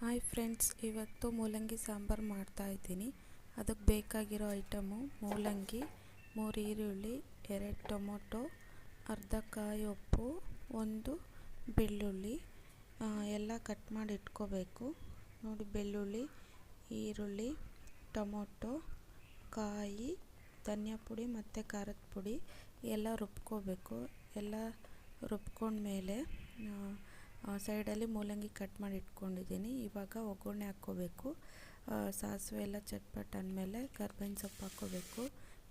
Hi friends, ಇವತ್ತು ಮೂಲಂಗಿ ಸಾಂಬಾರು ಮಾಡ್ತಾಯಿದ್ದೀನಿ. ಅದಕ್ಕೆ ಬೇಕಾಗಿರೋ ಐಟಮು ಮೂಲಂಗಿ, 3 ಈರುಳ್ಳಿ, 2 ಟೊಮೊಟೊ, ಅರ್ಧ ಕಾಯಿ ಉಪ್ಪು, 1 ಬೆಳ್ಳುಳ್ಳಿ ಎಲ್ಲ ಕಟ್ ಮಾಡಿ ಇಟ್ಕೋಬೇಕು. ನೋಡಿ, ಬೆಳ್ಳುಳ್ಳಿ, ಈರುಳ್ಳಿ, ಟೊಮೊಟೊ, ಕಾಯಿ, ಧನಿಯಾ ಪುಡಿ ಮತ್ತು ಖಾರದ ಪುಡಿ ಎಲ್ಲ ರುಬ್ಕೋಬೇಕು. ಎಲ್ಲ ರುಬ್ಕೊಂಡ್ಮೇಲೆ ಸೈಡಲ್ಲಿ ಮೂಲಂಗಿ ಕಟ್ ಮಾಡಿ ಇಟ್ಕೊಂಡಿದ್ದೀನಿ. ಇವಾಗ ಒಗ್ಗರಣೆ ಹಾಕ್ಕೋಬೇಕು. ಸಾಸಿವೆ ಎಲ್ಲ ಚಟ್ಪಟ್ ಅಂದಮೇಲೆ ಕರ್ಬೇವಿನ ಸೊಪ್ಪು ಹಾಕ್ಕೋಬೇಕು.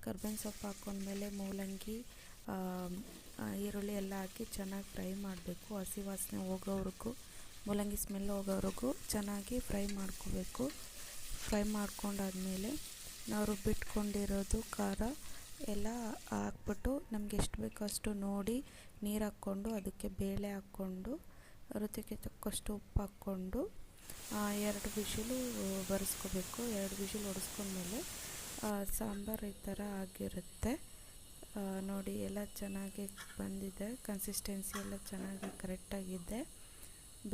ಕರ್ಬೇವಿನ ಸೊಪ್ಪು ಹಾಕ್ಕೊಂಡ್ಮೇಲೆ ಮೂಲಂಗಿ, ಈರುಳ್ಳಿ ಎಲ್ಲ ಹಾಕಿ ಚೆನ್ನಾಗಿ ಫ್ರೈ ಮಾಡಬೇಕು. ಹಸಿ ವಾಸನೆ ಹೋಗೋವರೆಗೂ, ಮೂಲಂಗಿ ಸ್ಮೆಲ್ ಹೋಗೋವರೆಗೂ ಚೆನ್ನಾಗಿ ಫ್ರೈ ಮಾಡ್ಕೋಬೇಕು. ಫ್ರೈ ಮಾಡ್ಕೊಂಡಾದ್ಮೇಲೆ ನಾವು ರುಬ್ಬಿಟ್ಕೊಂಡಿರೋದು ಖಾರ ಎಲ್ಲ ಹಾಕ್ಬಿಟ್ಟು ನಮ್ಗೆ ಎಷ್ಟು ಬೇಕೋ ಅಷ್ಟು ನೋಡಿ ನೀರು ಹಾಕ್ಕೊಂಡು ಅದಕ್ಕೆ ಬೇಳೆ ಹಾಕ್ಕೊಂಡು ರುಚಿಗೆ ತಕ್ಕಷ್ಟು ಉಪ್ಪು ಹಾಕ್ಕೊಂಡು 2 ವಿಷಿಲು ಬರೆಸ್ಕೋಬೇಕು. 2 ವಿಷಿಲ್ ಹೊಡೆಸ್ಕೊಂಡ್ಮೇಲೆ ಸಾಂಬಾರು ಈ ಥರ ಆಗಿರುತ್ತೆ. ನೋಡಿ, ಎಲ್ಲ ಚೆನ್ನಾಗಿ ಬಂದಿದೆ. ಕನ್ಸಿಸ್ಟೆನ್ಸಿ ಎಲ್ಲ ಚೆನ್ನಾಗಿ ಕರೆಕ್ಟಾಗಿದೆ.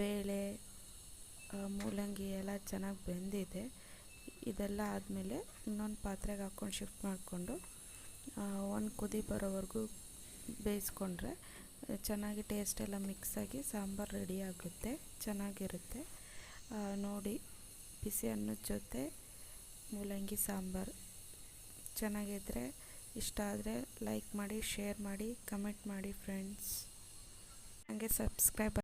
ಬೇಳೆ, ಮೂಲಂಗಿ ಎಲ್ಲ ಚೆನ್ನಾಗಿ ಬೆಂದಿದೆ. ಇದೆಲ್ಲ ಆದಮೇಲೆ ಇನ್ನೊಂದು ಪಾತ್ರೆಗೆ ಹಾಕ್ಕೊಂಡು ಶಿಫ್ಟ್ ಮಾಡಿಕೊಂಡು ಒಂದು ಕುದಿ ಬರೋವರೆಗೂ ಬೇಯಿಸ್ಕೊಂಡ್ರೆ ಚೆನ್ನಾಗಿ ಟೇಸ್ಟ್ ಎಲ್ಲ ಮಿಕ್ಸಾಗಿ ಸಾಂಬಾರು ರೆಡಿ ಆಗುತ್ತೆ, ಚೆನ್ನಾಗಿರುತ್ತೆ. ನೋಡಿ, ಬಿಸಿ ಅನ್ನದ ಜೊತೆ ಮೂಲಂಗಿ ಸಾಂಬಾರು ಚೆನ್ನಾಗಿದ್ದರೆ, ಇಷ್ಟ ಆದರೆ ಲೈಕ್ ಮಾಡಿ, ಶೇರ್ ಮಾಡಿ, ಕಮೆಂಟ್ ಮಾಡಿ ಫ್ರೆಂಡ್ಸ್. ಹಾಗೆ ಸಬ್ಸ್ಕ್ರೈಬ್